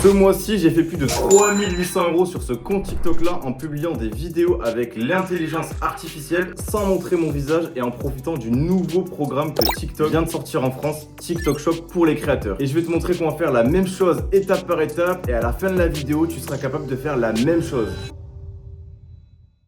Ce mois-ci, j'ai fait plus de 3800 € sur ce compte TikTok là en publiant des vidéos avec l'intelligence artificielle sans montrer mon visage et en profitant du nouveau programme que TikTok vient de sortir en France, TikTok Shop pour les créateurs. Et je vais te montrer comment faire la même chose étape par étape et à la fin de la vidéo, tu seras capable de faire la même chose.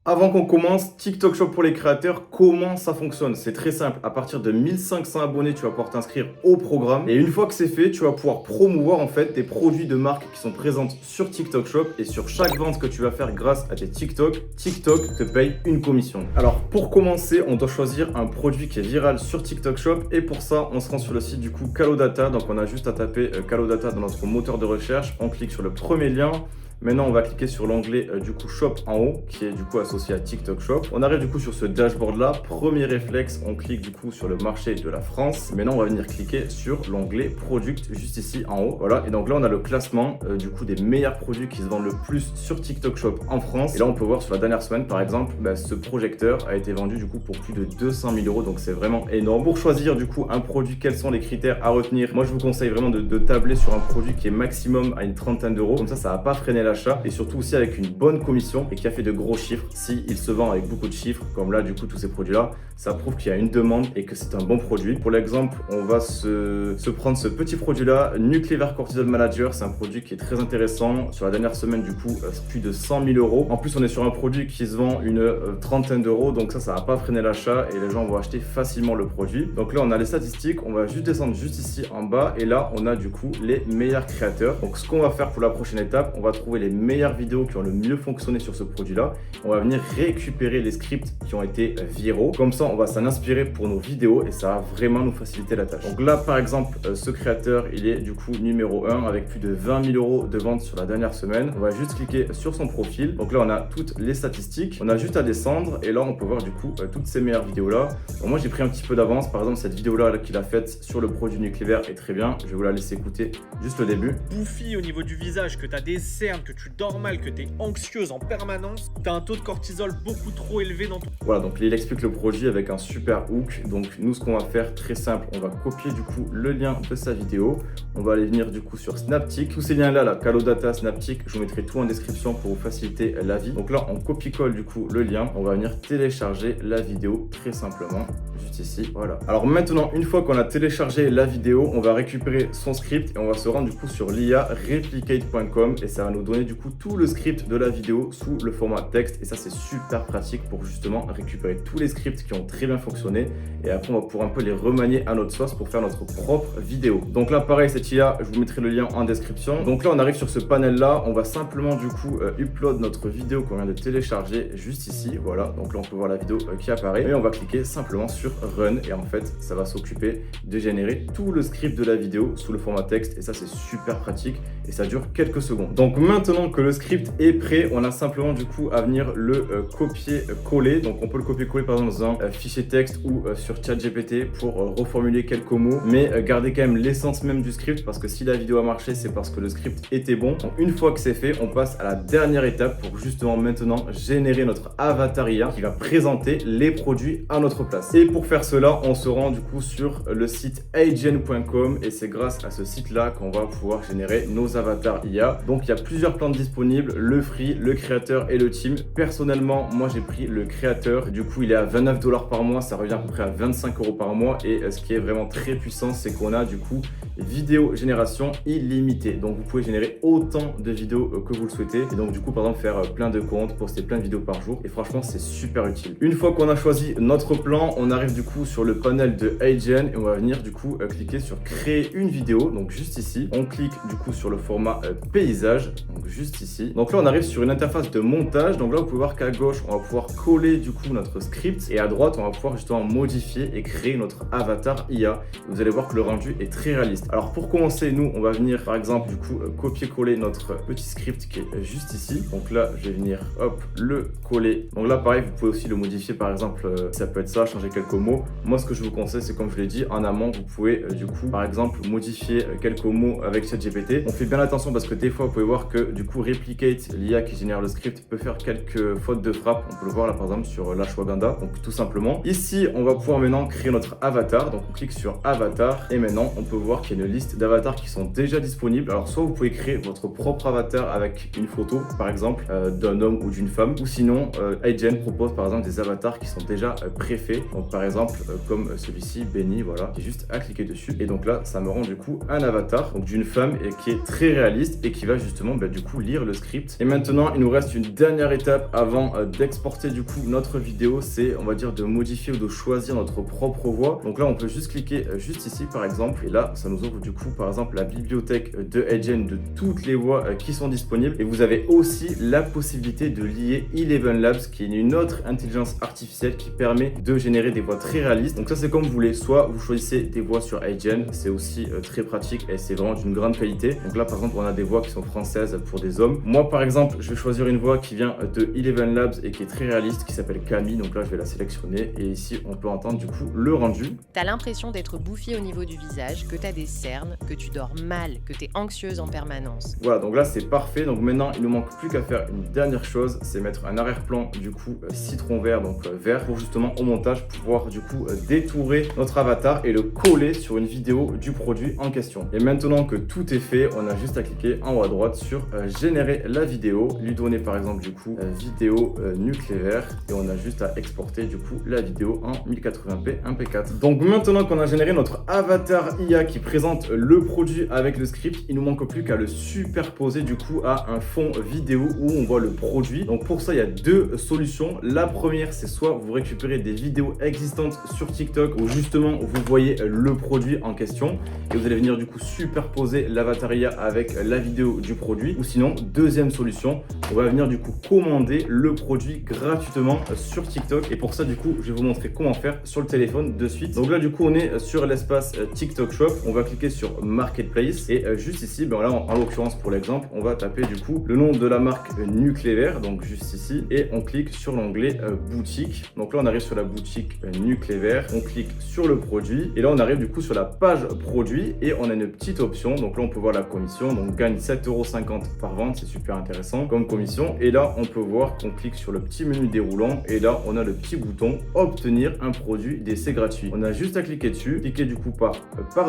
Avant qu'on commence, TikTok Shop pour les créateurs, comment ça fonctionne? C'est très simple, à partir de 1500 abonnés, tu vas pouvoir t'inscrire au programme et une fois que c'est fait, tu vas pouvoir promouvoir en fait tes produits de marque qui sont présentes sur TikTok Shop et sur chaque vente que tu vas faire grâce à tes TikTok, TikTok te paye une commission. Alors pour commencer, on doit choisir un produit qui est viral sur TikTok Shop et pour ça, on se rend sur le site du coup Calodata, donc on a juste à taper Calodata dans notre moteur de recherche, on clique sur le premier lien. Maintenant, on va cliquer sur l'onglet du coup Shop en haut, qui est du coup associé à TikTok Shop. On arrive du coup sur ce dashboard là. Premier réflexe, on clique du coup sur le marché de la France. Maintenant, on va venir cliquer sur l'onglet Product juste ici en haut. Voilà. Et donc là, on a le classement du coup des meilleurs produits qui se vendent le plus sur TikTok Shop en France. Et là, on peut voir sur la dernière semaine, par exemple, ce projecteur a été vendu du coup pour plus de 200 000 €. Donc c'est vraiment énorme. Pour choisir du coup un produit, quels sont les critères à retenir? Moi, je vous conseille vraiment de tabler sur un produit qui est maximum à une trentaine d'euros. Comme ça va pas freiner l'achat et surtout aussi avec une bonne commission et qui a fait de gros chiffres. Si il se vend avec beaucoup de chiffres, comme là du coup tous ces produits là, ça prouve qu'il y a une demande et que c'est un bon produit. Pour l'exemple, on va se prendre ce petit produit là, Nuclear Cortisol Manager. C'est un produit qui est très intéressant. Sur la dernière semaine du coup, plus de 100 000 €. En plus, on est sur un produit qui se vend une trentaine d'euros, donc ça va pas freiner l'achat et les gens vont acheter facilement le produit. Donc là, on a les statistiques. On va juste descendre juste ici en bas et là, on a du coup les meilleurs créateurs. Donc ce qu'on va faire pour la prochaine étape, on va trouver les meilleures vidéos qui ont le mieux fonctionné sur ce produit là. On va venir récupérer les scripts qui ont été viraux. Comme ça, on va s'en inspirer pour nos vidéos et ça va vraiment nous faciliter la tâche. Donc là, par exemple, ce créateur, il est du coup numéro 1 avec plus de 20 000 € de ventes sur la dernière semaine. On va juste cliquer sur son profil. Donc là, on a toutes les statistiques. On a juste à descendre et là, on peut voir du coup toutes ces meilleures vidéos là. Donc moi, j'ai pris un petit peu d'avance. Par exemple, cette vidéo là qu'il a faite sur le produit nucléaire est très bien. Je vais vous la laisser écouter juste le début. Bouffi au niveau du visage, que tu as des cernes, que tu dors mal, que tu es anxieuse en permanence, tu as un taux de cortisol beaucoup trop élevé dans ton... Voilà, donc il explique le produit avec un super hook. Donc nous, ce qu'on va faire, très simple, on va copier du coup le lien de sa vidéo. On va aller venir du coup sur Snaptic. Tous ces liens là, Calodata, Snaptic, je vous mettrai tout en description pour vous faciliter la vie. Donc là, on copie-colle du coup le lien. On va venir télécharger la vidéo très simplement, juste ici, voilà. Alors maintenant, une fois qu'on a téléchargé la vidéo, on va récupérer son script et on va se rendre du coup sur l'IA replicate.com et ça va nous donner du coup tout le script de la vidéo sous le format texte et ça c'est super pratique pour justement récupérer tous les scripts qui ont très bien fonctionné et après on va pouvoir un peu les remanier à notre sauce pour faire notre propre vidéo. Donc là pareil, cette IA, je vous mettrai le lien en description. Donc là on arrive sur ce panel là, on va simplement du coup upload notre vidéo qu'on vient de télécharger juste ici, voilà. Donc là on peut voir la vidéo qui apparaît et on va cliquer simplement sur Run et en fait ça va s'occuper de générer tout le script de la vidéo sous le format texte et ça c'est super pratique et ça dure quelques secondes. Donc maintenant que le script est prêt, on a simplement du coup à venir le copier-coller. Donc on peut le copier-coller par exemple dans un fichier texte ou sur ChatGPT pour reformuler quelques mots, mais garder quand même l'essence même du script parce que si la vidéo a marché, c'est parce que le script était bon. Donc une fois que c'est fait, on passe à la dernière étape pour justement maintenant générer notre avatar IA qui va présenter les produits à notre place. Et pour faire cela, on se rend du coup sur le site agen.com et c'est grâce à ce site là qu'on va pouvoir générer nos avatars IA. Donc il y a plusieurs plans disponibles, le free, le créateur et le team. Personnellement, moi j'ai pris le créateur. Du coup, il est à 29 $ par mois. Ça revient à peu près à 25 € par mois. Et ce qui est vraiment très puissant, c'est qu'on a du coup vidéo génération illimitée. Donc vous pouvez générer autant de vidéos que vous le souhaitez. Et donc du coup, par exemple, faire plein de comptes, poster plein de vidéos par jour. Et franchement, c'est super utile. Une fois qu'on a choisi notre plan, on arrive du coup sur le panel de Agen et on va venir du coup cliquer sur créer une vidéo. Donc juste ici, on clique du coup sur le format paysage. Donc juste ici. Donc là, on arrive sur une interface de montage. Donc là, vous pouvez voir qu'à gauche, on va pouvoir coller du coup notre script et à droite, on va pouvoir justement modifier et créer notre avatar IA. Vous allez voir que le rendu est très réaliste. Alors pour commencer, nous, on va venir par exemple du coup copier-coller notre petit script qui est juste ici. Donc là, je vais venir hop le coller. Donc là, pareil, vous pouvez aussi le modifier. Par exemple, ça peut être ça, changer quelques mots. Moi, ce que je vous conseille, c'est comme je l'ai dit en amont, vous pouvez du coup par exemple modifier quelques mots avec ChatGPT. On fait bien attention parce que des fois, vous pouvez voir que du coup Replicate, l'IA qui génère le script, peut faire quelques fautes de frappe. On peut le voir là par exemple sur l'ashwagandha. Donc tout simplement. Ici, on va pouvoir maintenant créer notre avatar. Donc on clique sur avatar et maintenant on peut voir qu'il y a il y a une liste d'avatars qui sont déjà disponibles. Alors soit vous pouvez créer votre propre avatar avec une photo par exemple d'un homme ou d'une femme, ou sinon IGN propose par exemple des avatars qui sont déjà préfaits, donc par exemple comme celui-ci, Benny, voilà, j'ai juste à cliquer dessus et donc là ça me rend du coup un avatar donc d'une femme et qui est très réaliste et qui va justement du coup lire le script. Et maintenant il nous reste une dernière étape avant d'exporter du coup notre vidéo, c'est on va dire de modifier ou de choisir notre propre voix. Donc là on peut juste cliquer juste ici par exemple et là ça nous ouvre du coup par exemple la bibliothèque de IGN de toutes les voix qui sont disponibles, et vous avez aussi la possibilité de lier Eleven Labs qui est une autre intelligence artificielle qui permet de générer des voix très réalistes. Donc ça c'est comme vous voulez, soit vous choisissez des voix sur IGN, c'est aussi très pratique et c'est vraiment d'une grande qualité. Donc là par exemple on a des voix qui sont françaises pour des hommes. Moi par exemple je vais choisir une voix qui vient de Eleven Labs et qui est très réaliste, qui s'appelle Camille, donc là je vais la sélectionner et ici on peut entendre du coup le rendu. T'as l'impression d'être bouffi au niveau du visage, que t'as des cernes, que tu dors mal, que t'es anxieuse en permanence. Voilà, donc là c'est parfait. Donc maintenant il nous manque plus qu'à faire une dernière chose, c'est mettre un arrière-plan du coup citron vert, donc vert, pour justement au montage pouvoir du coup détourer notre avatar et le coller sur une vidéo du produit en question. Et maintenant que tout est fait, on a juste à cliquer en haut à droite sur générer la vidéo, lui donner par exemple du coup vidéo nucléaire et on a juste à exporter du coup la vidéo en 1080p MP4. Donc maintenant qu'on a généré notre avatar IA qui présente le produit avec le script, il nous manque plus qu'à le superposer du coup à un fond vidéo où on voit le produit. Donc pour ça il y a deux solutions. La première c'est soit vous récupérez des vidéos existantes sur TikTok où justement vous voyez le produit en question et vous allez venir du coup superposer l'avatar IA avec la vidéo du produit, ou sinon deuxième solution, on va venir du coup commander le produit gratuitement sur TikTok. Et pour ça du coup je vais vous montrer comment faire sur le téléphone de suite. Donc là du coup on est sur l'espace TikTok Shop, on va cliquer sur Marketplace et juste ici là en l'occurrence pour l'exemple on va taper du coup le nom de la marque Nucléaire, donc juste ici, et on clique sur l'onglet boutique. Donc là on arrive sur la boutique Nucléaire, on clique sur le produit et là on arrive du coup sur la page produit et on a une petite option. Donc là on peut voir la commission, donc gagne 7,50 € par vente, c'est super intéressant comme commission. Et là on peut voir qu'on clique sur le petit menu déroulant et là on a le petit bouton obtenir un produit d'essai gratuit. On a juste à cliquer dessus, cliquer du coup par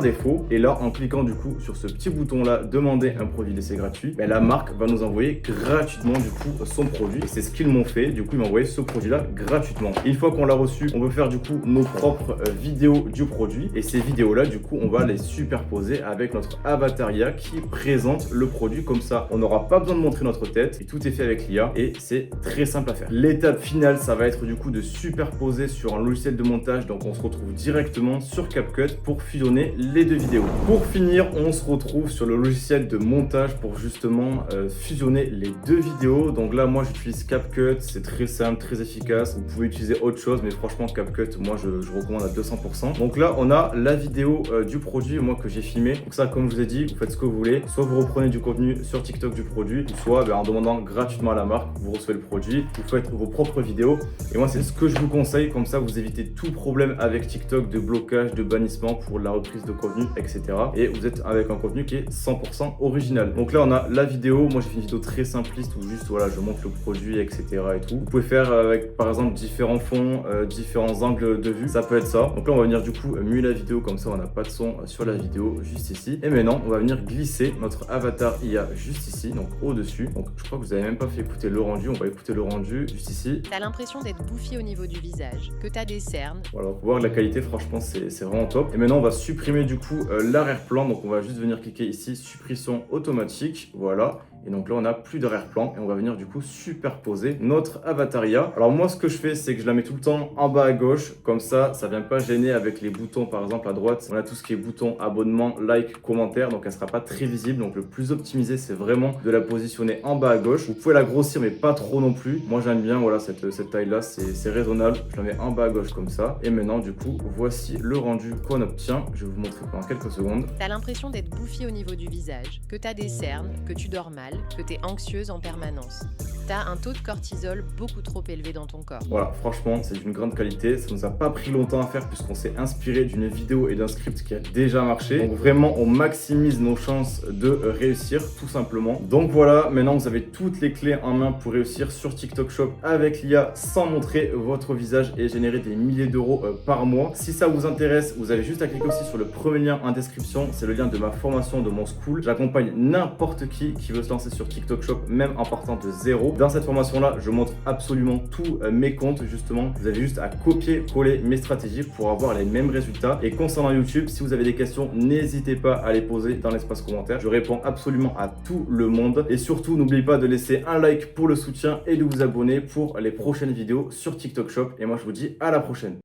défaut, et là en cliquant du coup sur ce petit bouton là demander un produit d'essai gratuit, la marque va nous envoyer gratuitement du coup son produit et c'est ce qu'ils m'ont fait. Du coup ils m'ont envoyé ce produit là gratuitement. Et une fois qu'on l'a reçu, on peut faire du coup nos propres vidéos du produit et ces vidéos là du coup on va les superposer avec notre avatar IA qui présente le produit. Comme ça on n'aura pas besoin de montrer notre tête et tout est fait avec l'IA et c'est très simple à faire. L'étape finale ça va être du coup de superposer sur un logiciel de montage, donc on se retrouve directement sur CapCut pour fusionner les deux vidéos. Pour finir on se retrouve sur le logiciel de montage pour justement fusionner les deux vidéos. Donc là moi j'utilise CapCut, c'est très simple, très efficace. Vous pouvez utiliser autre chose mais franchement CapCut moi je recommande à 200%. Donc là on a la vidéo du produit moi que j'ai filmé. Donc ça comme je vous ai dit, vous faites ce que vous voulez, soit vous reprenez du contenu sur TikTok du produit, ou soit en demandant gratuitement à la marque, vous recevez le produit, vous faites vos propres vidéos. Et moi c'est ce que je vous conseille, comme ça vous évitez tout problème avec TikTok de blocage, de bannissement pour la reprise de contenu, etc. Et vous êtes avec un contenu qui est 100% original. Donc là on a la vidéo, moi j'ai fait une vidéo très simpliste où juste voilà je montre le produit, etc. et tout. Vous pouvez faire avec par exemple différents fonds, différents angles de vue, ça peut être ça. Donc là on va venir du coup muer la vidéo, comme ça on n'a pas de son sur la vidéo juste ici. Et maintenant on va venir glisser notre avatar IA juste ici, donc au dessus. Donc je crois que vous avez même pas fait écouter le rendu, on va écouter le rendu juste ici. T'as l'impression d'être bouffi au niveau du visage, que t'as des cernes. Voilà, pour voir la qualité franchement c'est vraiment top. Et maintenant on va supprimer du coup l'arrière-plan, donc on va juste venir cliquer ici suppression automatique, voilà. Et donc là on n'a plus d'arrière-plan et on va venir du coup superposer notre avatar IA. Alors moi ce que je fais c'est que je la mets tout le temps en bas à gauche, comme ça vient pas gêner avec les boutons. Par exemple à droite on a tout ce qui est bouton abonnement, like, commentaire, donc elle sera pas très visible. Donc le plus optimisé c'est vraiment de la positionner en bas à gauche. Vous pouvez la grossir mais pas trop non plus. Moi j'aime bien voilà cette taille là, c'est raisonnable. Je la mets en bas à gauche comme ça. Et maintenant du coup voici le rendu qu'on obtient. Je vais vous montrer pendant quelques secondes. T'as l'impression d'être bouffi au niveau du visage, que t'as des cernes, que tu dors mal, que t'es anxieuse en permanence. tu as un taux de cortisol beaucoup trop élevé dans ton corps. Voilà, franchement, c'est d'une grande qualité. Ça nous a pas pris longtemps à faire puisqu'on s'est inspiré d'une vidéo et d'un script qui a déjà marché. Donc vraiment, on maximise nos chances de réussir, tout simplement. Donc voilà, maintenant vous avez toutes les clés en main pour réussir sur TikTok Shop avec l'IA sans montrer votre visage et générer des milliers d'euros par mois. Si ça vous intéresse, vous avez juste à cliquer aussi sur le premier lien en description. C'est le lien de ma formation, de mon school. J'accompagne n'importe qui veut se lancer sur TikTok Shop, même en partant de zéro. Dans cette formation-là, je montre absolument tous mes comptes, justement. Vous avez juste à copier-coller mes stratégies pour avoir les mêmes résultats. Et concernant YouTube, si vous avez des questions, n'hésitez pas à les poser dans l'espace commentaire. Je réponds absolument à tout le monde. Et surtout, n'oubliez pas de laisser un like pour le soutien et de vous abonner pour les prochaines vidéos sur TikTok Shop. Et moi, je vous dis à la prochaine.